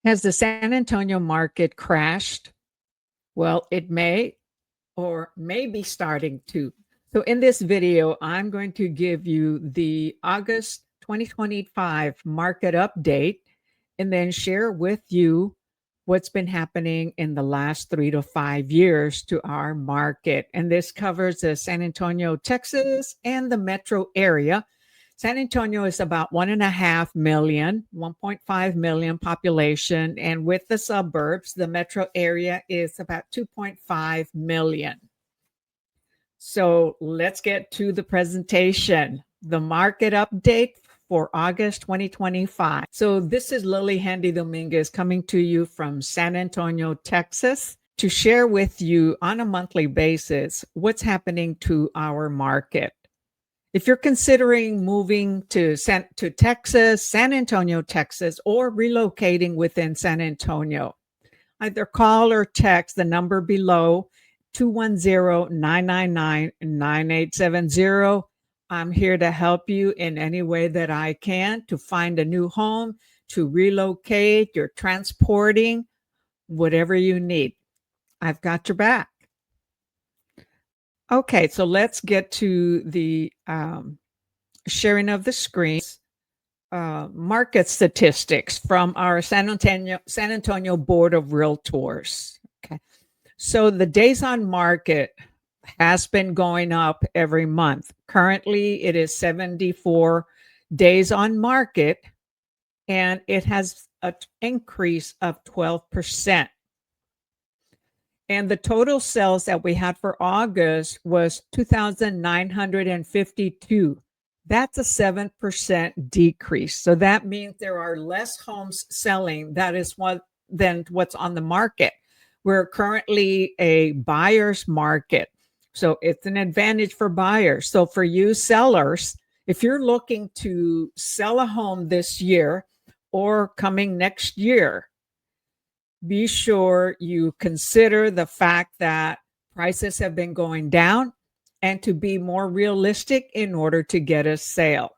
Has the San Antonio market crashed? Well, it may or may be starting to. So in this video, I'm going to give you the August 2025 market update and then share with you what's been happening in the last 3 to 5 years to our market. And this covers the San Antonio, Texas, and the metro area. San Antonio is about 1.5 million, 1.5 million population. And with the suburbs, the metro area is about 2.5 million. So let's get to the presentation. The market update for August 2025. So this is Lillie Handy Dominguez coming to you from San Antonio, Texas, to share with you on a monthly basis what's happening to our market. If you're considering moving to Texas, San Antonio, Texas, or relocating within San Antonio, either call or text the number below, 210-999-9870. I'm here to help you in any way that I can to find a new home, to relocate, you're transporting, whatever you need. I've got your back. Okay, so let's get to the sharing of the screens. Market statistics from our San Antonio Board of Realtors. Okay, so the days on market has been going up every month. Currently, it is 74 days on market, and it has an increase of 12%. And the total sales that we had for August was 2,952. That's a 7% decrease. So that means there are less homes selling. That is than what's on the market. We're currently a buyer's market. So it's an advantage for buyers. So for you sellers, if you're looking to sell a home this year or coming next year, be sure you consider the fact that prices have been going down and to be more realistic in order to get a sale.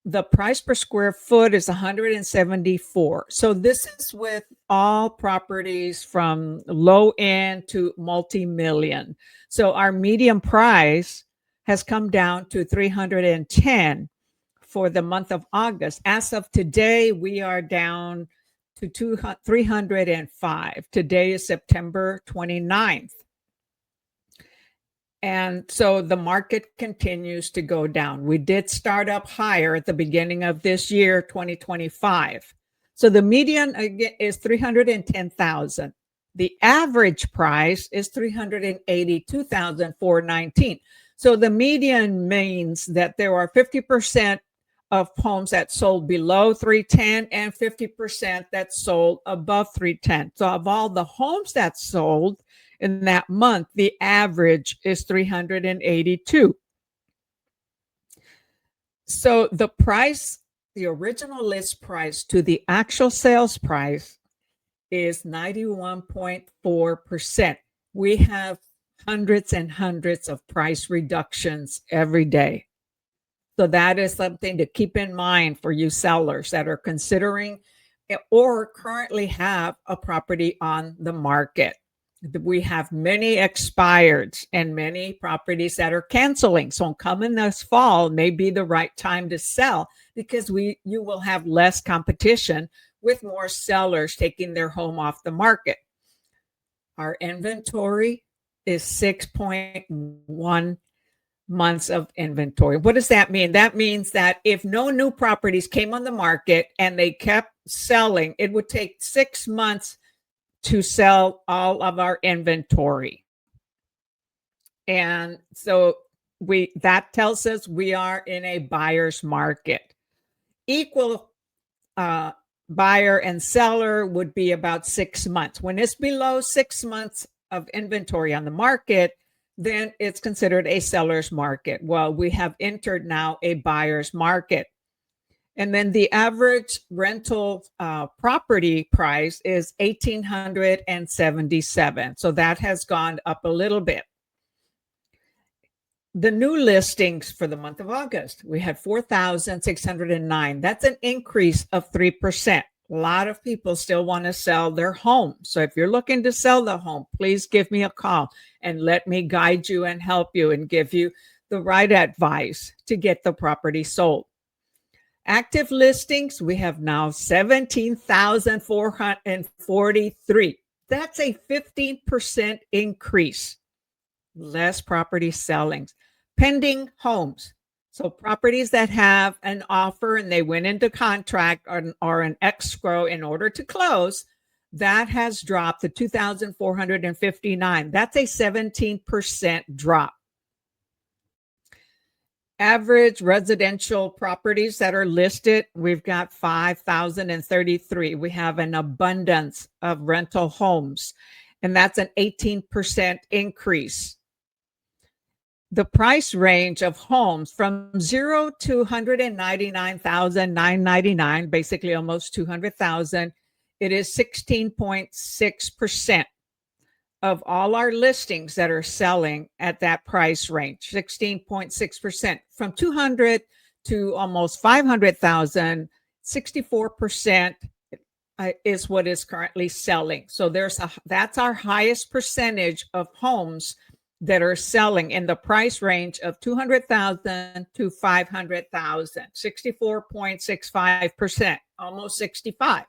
The price per square foot is 174. So this is with all properties from low end to multi-million. So our median price has come down to 310 for the month of August. As of today, we are down to 305. Today is September 29th. And so the market continues to go down. We did start up higher at the beginning of this year, 2025. So the median again is 310,000. The average price is 382,419. So the median means that there are 50% of homes that sold below 310 and 50% that sold above 310. So of all the homes that sold in that month, the average is 382. So the price, the original list price to the actual sales price is 91.4%. We have hundreds and hundreds of price reductions every day. So that is something to keep in mind for you sellers that are considering or currently have a property on the market. We have many expireds and many properties that are canceling. So coming this fall may be the right time to sell because you will have less competition with more sellers taking their home off the market. Our inventory is 6.1 months of inventory. What does that mean? That means that if no new properties came on the market and they kept selling, it would take 6 months to sell all of our inventory. And so that tells us we are in a buyer's market. Equal buyer and seller would be about 6 months. When it's below 6 months of inventory on the market, then it's considered a seller's market. Well, we have entered now a buyer's market. And then the average rental property price is $1,877. So that has gone up a little bit. The new listings for the month of August, we had 4,609. That's an increase of 3%. A lot of people still want to sell their home. So if you're looking to sell the home, please give me a call and let me guide you and help you and give you the right advice to get the property sold. Active listings, we have now 17,443. That's a 15% increase. Less property sellings. Pending homes. So properties that have an offer and they went into contract or an escrow in order to close, that has dropped to 2,459. That's a 17% drop. Average residential properties that are listed, we've got 5,033. We have an abundance of rental homes, and that's an 18% increase. The price range of homes from 0 to 199,999, basically almost 200,000, it is 16.6% of all our listings that are selling at that price range, 16.6%. From 200 to almost 500,000, 64% is what is currently selling. So that's our highest percentage of homes that are selling in the price range of 200,000 to 500,000, 64.65%, almost 65.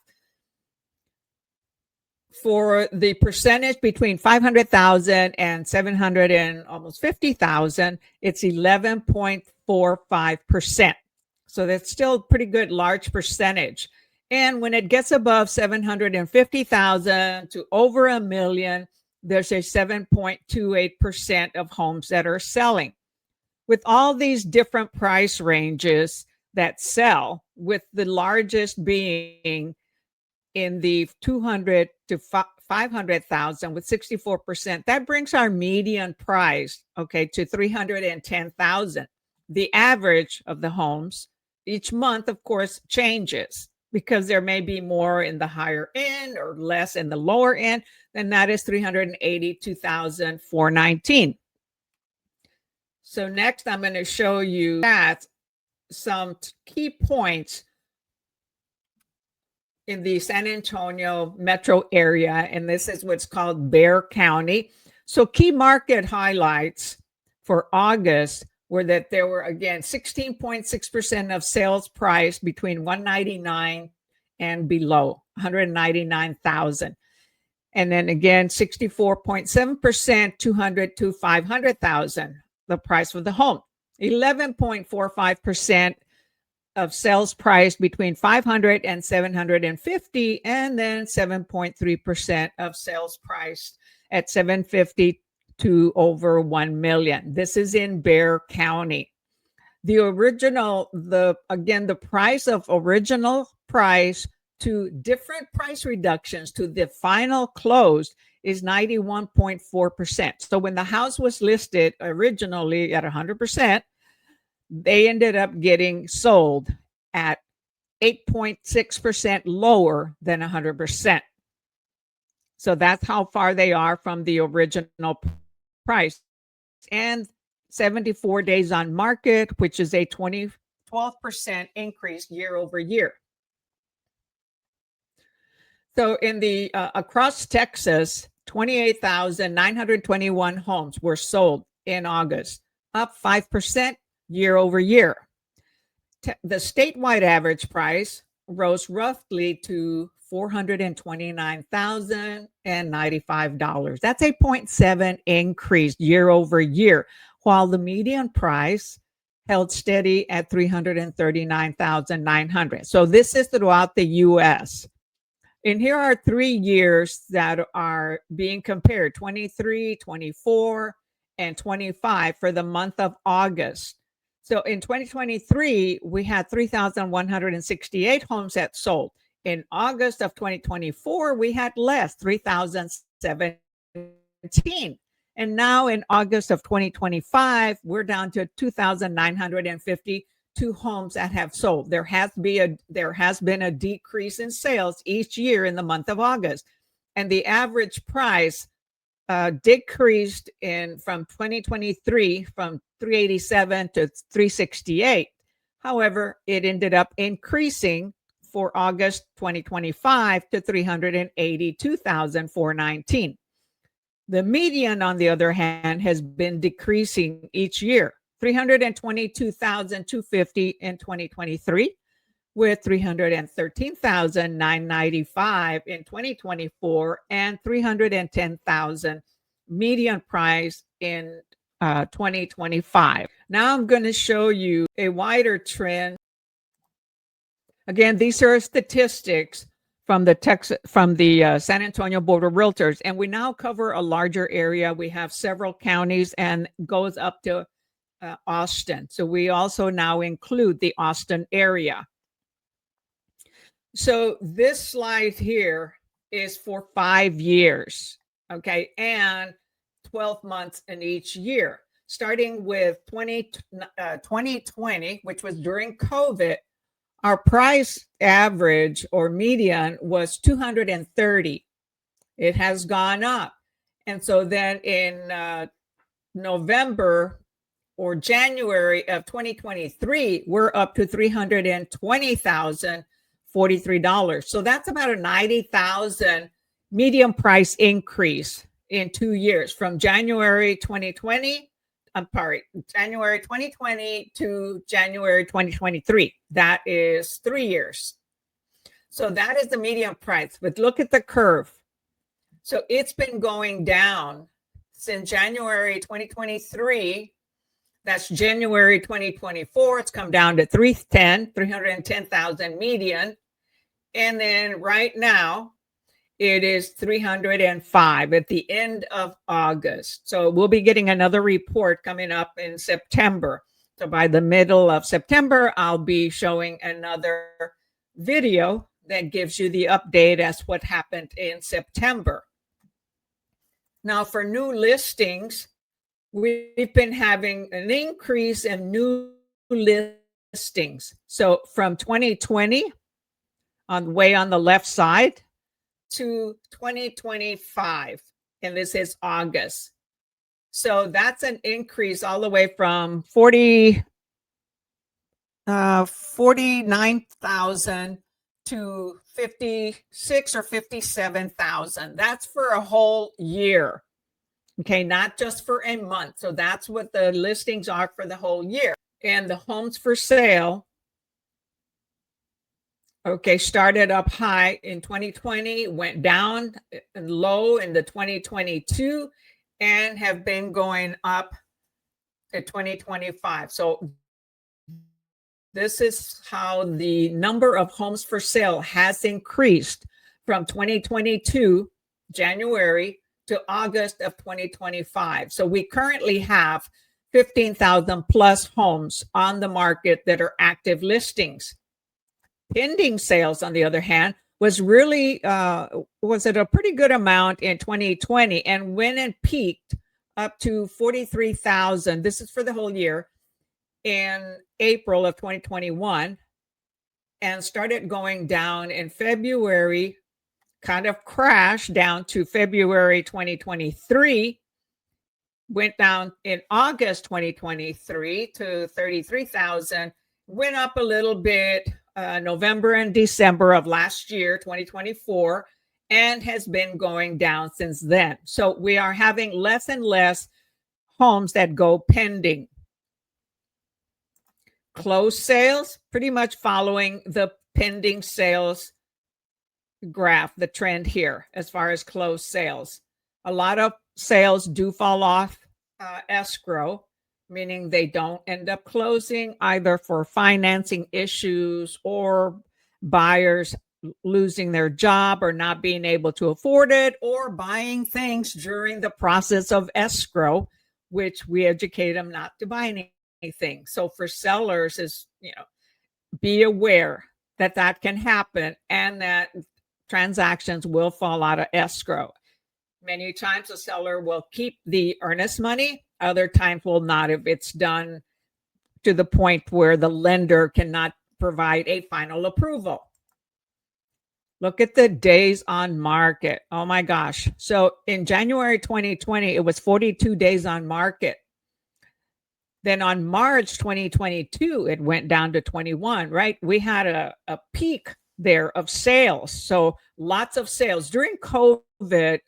For the percentage between 500,000 and 700 and almost 50,000, it's 11.45%. So that's still a pretty good large percentage. And when it gets above 750,000 to over $1 million, there's a 7.28% of homes that are selling. With all these different price ranges that sell, with the largest being in the 200 to 500,000 with 64%, that brings our median price, to 310,000. The average of the homes each month, of course, changes because there may be more in the higher end or less in the lower end. Then that is 382,419. So next, I'm going to show you that some key points in the San Antonio metro area, and this is what's called Bexar County. So key market highlights for August were that there were, again, 16.6% of sales price between 199 and below 199,000. And then again, 64.7%, 200 to 500,000, the price of the home. 11.45% of sales price between 500 and 750, and then 7.3% of sales price at 750 to over 1 million. This is in Bexar County. The price of original price to different price reductions to the final close is 91.4%. So when the house was listed originally at 100%, they ended up getting sold at 8.6% lower than 100%. So that's how far they are from the original price. And 74 days on market, which is a 12% increase year over year. So in the across Texas, 28,921 homes were sold in August, up 5% year over year. The statewide average price rose roughly to $429,095. That's a 0.7 increase year over year, while the median price held steady at $339,900. So this is throughout the U.S. And here are 3 years that are being compared, 23, 24, and 25 for the month of August. So in 2023, we had 3,168 homes that sold. In August of 2024, we had less, 3,017. And now in August of 2025, we're down to 2,952 homes that have sold. There has been a decrease in sales each year in the month of August. And the average price decreased from 2023 from 387 to 368. However, it ended up increasing for August 2025 to 382,419. The median, on the other hand, has been decreasing each year, 322,250 in 2023, with 313,995 in 2024, and 310,000 median price in 2025. Now I'm going to show you a wider trend. Again, these are statistics from the San Antonio Board of Realtors, and we now cover a larger area. We have several counties and goes up to Austin. So we also now include the Austin area. So this slide here is for 5 years, okay, and 12 months in each year, starting with 2020, which was during COVID. Our price average or median was 230. It has gone up. And so then in November or January of 2023, we're up to $320,043. So that's about a 90,000 median price increase in 2 years, from January 2020 to January 2023. That is 3 years. So that is the median price. But look at the curve. So it's been going down since January 2023. That's January 2024. It's come down to 310,000 median. And then right now, it is 305 at the end of August. So we'll be getting another report coming up in September. So by the middle of September, I'll be showing another video that gives you the update as what happened in September. Now for new listings, we've been having an increase in new listings. So from 2020, way on the left side, to 2025, and this is August. So that's an increase all the way from 49,000 to 56 or 57,000. That's for a whole year. Okay, not just for a month. So that's what the listings are for the whole year. And the homes for sale, okay, started up high in 2020, went down low in the 2022, and have been going up to 2025. So this is how the number of homes for sale has increased from 2022, January, to August of 2025. So we currently have 15,000 plus homes on the market that are active listings. Pending sales, on the other hand, was really was at a pretty good amount in 2020 and went and peaked up to 43,000. This is for the whole year in April of 2021, and started going down in February, kind of crashed down to February 2023, went down in August 2023 to 33,000, went up a little bit November and December of last year, 2024, and has been going down since then. So we are having less and less homes that go pending. Closed sales, pretty much following the pending sales graph, the trend here as far as closed sales. A lot of sales do fall off escrow, meaning they don't end up closing either for financing issues or buyers losing their job or not being able to afford it, or buying things during the process of escrow, which we educate them not to buy anything. So for sellers is, be aware that that can happen and that transactions will fall out of escrow. Many times the seller will keep the earnest money, other times will not if it's done to the point where the lender cannot provide a final approval. Look at the days on market. Oh my gosh. So in January 2020, it was 42 days on market. Then on March 2022, it went down to 21, right? We had a peak there of sales. So lots of sales. During COVID,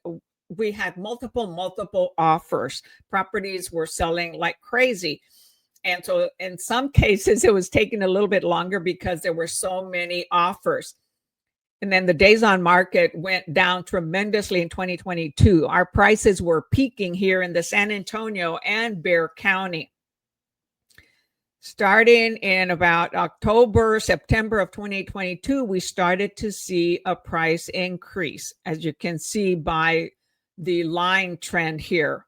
we had multiple offers. Properties were selling like crazy. And so in some cases, it was taking a little bit longer because there were so many offers. And then the days on market went down tremendously in 2022. Our prices were peaking here in the San Antonio and Bexar County. Starting in about October, September of 2022, we started to see a price increase, as you can see by the line trend here.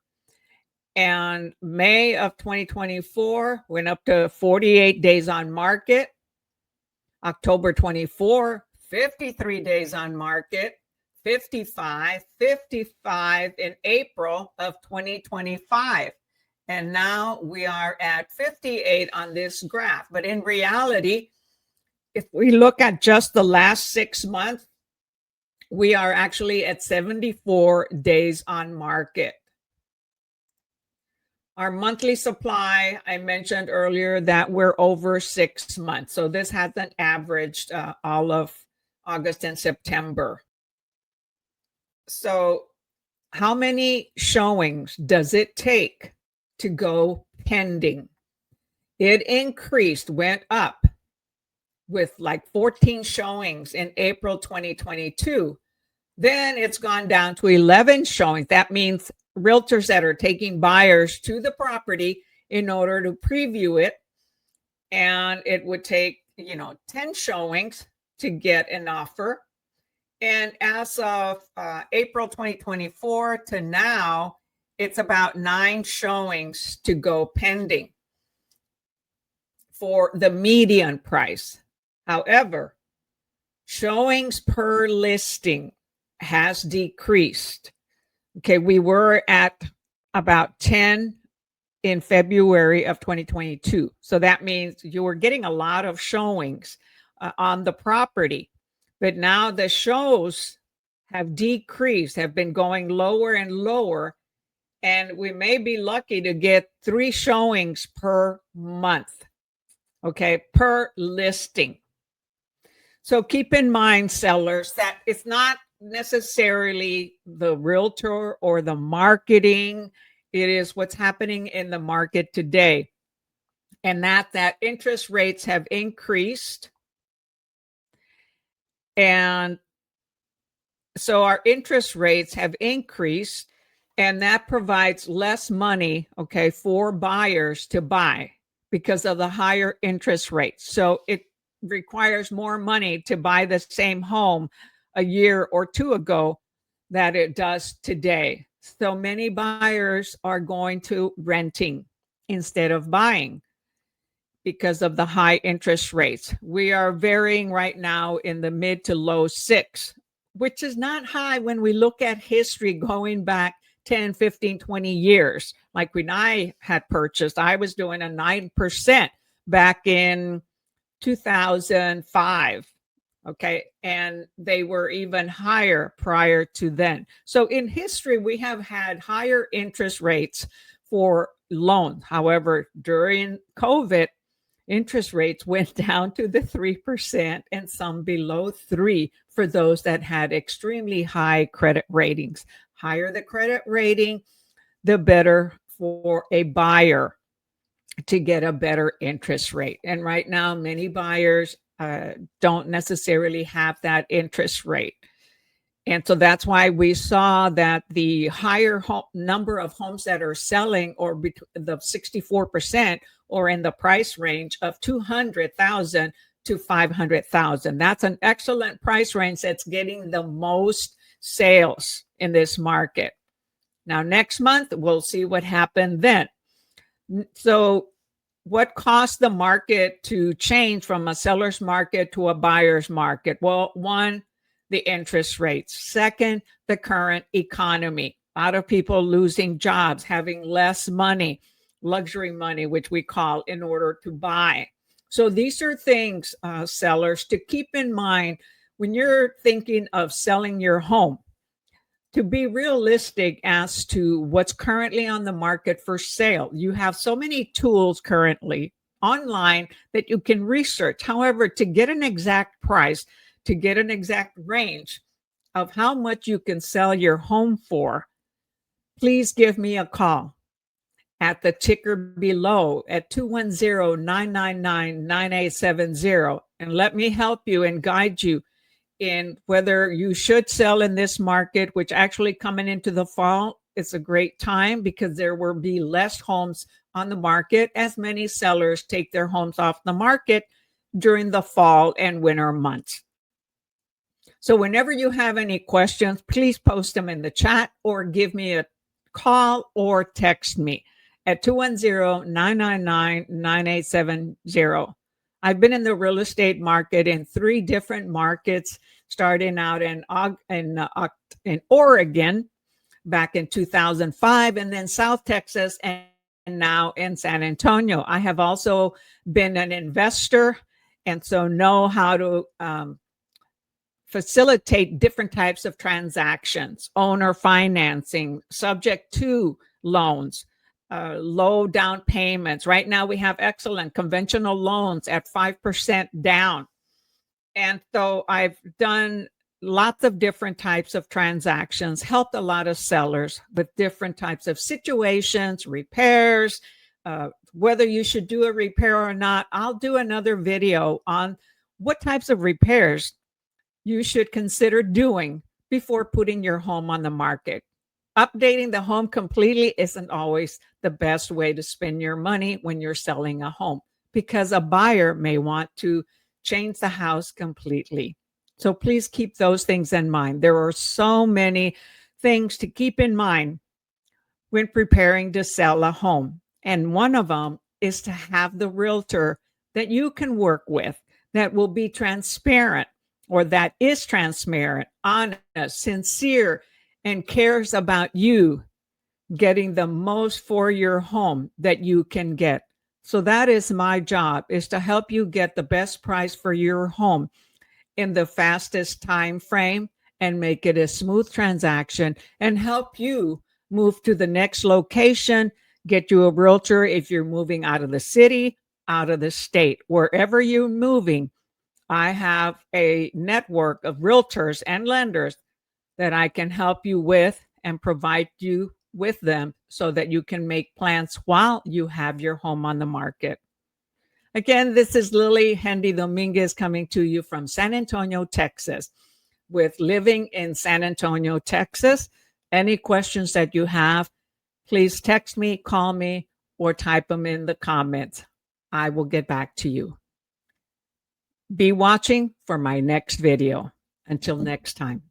And May of 2024 went up to 48 days on market. October 24, 53 days on market, 55 in April of 2025. And now we are at 58 on this graph. But in reality, if we look at just the last 6 months, we are actually at 74 days on market. Our monthly supply, I mentioned earlier that we're over 6 months. So this hasn't averaged all of August and September. So how many showings does it take to go pending? It increased, went up with like 14 showings in April 2022. Then it's gone down to 11 showings. That means realtors that are taking buyers to the property in order to preview it. And it would take, 10 showings to get an offer. And as of April 2024 to now, it's about 9 showings to go pending for the median price. However, showings per listing has decreased. Okay, we were at about 10 in February of 2022. So that means you were getting a lot of showings on the property. But now the shows have decreased, have been going lower and lower. And we may be lucky to get 3 showings per month, okay, per listing. So keep in mind, sellers, that it's not necessarily the realtor or the marketing. It is what's happening in the market today. And that interest rates have increased. And so our interest rates have increased, and that provides less money, okay, for buyers to buy because of the higher interest rates. So it requires more money to buy the same home a year or 2 ago that it does today. So many buyers are going to renting instead of buying because of the high interest rates. We are varying right now in the mid to low 6, which is not high when we look at history going back 10, 15, 20 years. Like when I had purchased, I was doing a 9% back in 2005. Okay. And they were even higher prior to then. So in history, we have had higher interest rates for loans. However, during COVID, interest rates went down to the 3% and some below 3 for those that had extremely high credit ratings. Higher the credit rating, the better for a buyer to get a better interest rate. And right now, many buyers don't necessarily have that interest rate. And so that's why we saw that the higher number of homes that are selling, or the 64%, or in the price range of 200,000 to 500,000. That's an excellent price range that's getting the most sales in this market. Now, next month, we'll see what happened then. So what caused the market to change from a seller's market to a buyer's market? Well, one, the interest rates. Second, the current economy. A lot of people losing jobs, having less money, luxury money, which we call, in order to buy. So these are things, sellers, to keep in mind when you're thinking of selling your home, to be realistic as to what's currently on the market for sale. You have so many tools currently online that you can research. However, to get an exact price, to get an exact range of how much you can sell your home for, please give me a call at the ticker below at 210-999-9870, and let me help you and guide you in whether you should sell in this market, which actually coming into the fall, it's a great time because there will be less homes on the market as many sellers take their homes off the market during the fall and winter months. So whenever you have any questions, please post them in the chat or give me a call or text me at 210-999-9870. I've been in the real estate market in 3 different markets, starting out in Oregon back in 2005, and then South Texas, and now in San Antonio. I have also been an investor, and so know how to facilitate different types of transactions, owner financing, subject to loans, low down payments. Right now we have excellent conventional loans at 5% down. And so I've done lots of different types of transactions, helped a lot of sellers with different types of situations, repairs, whether you should do a repair or not. I'll do another video on what types of repairs you should consider doing before putting your home on the market. Updating the home completely isn't always the best way to spend your money when you're selling a home, because a buyer may want to change the house completely. So please keep those things in mind. There are so many things to keep in mind when preparing to sell a home. And one of them is to have the realtor that you can work with that will be transparent, or that is transparent, honest, sincere, and cares about you getting the most for your home that you can get. So that is my job, is to help you get the best price for your home in the fastest time frame and make it a smooth transaction, and help you move to the next location, get you a realtor if you're moving out of the city, out of the state, wherever you're moving. I have a network of realtors and lenders that I can help you with and provide you with them so that you can make plans while you have your home on the market. Again, this is Lillie Handy Dominguez coming to you from San Antonio, Texas, with living in San Antonio, Texas. Any questions that you have, please text me, call me, or type them in the comments. I will get back to you. Be watching for my next video. Until next time.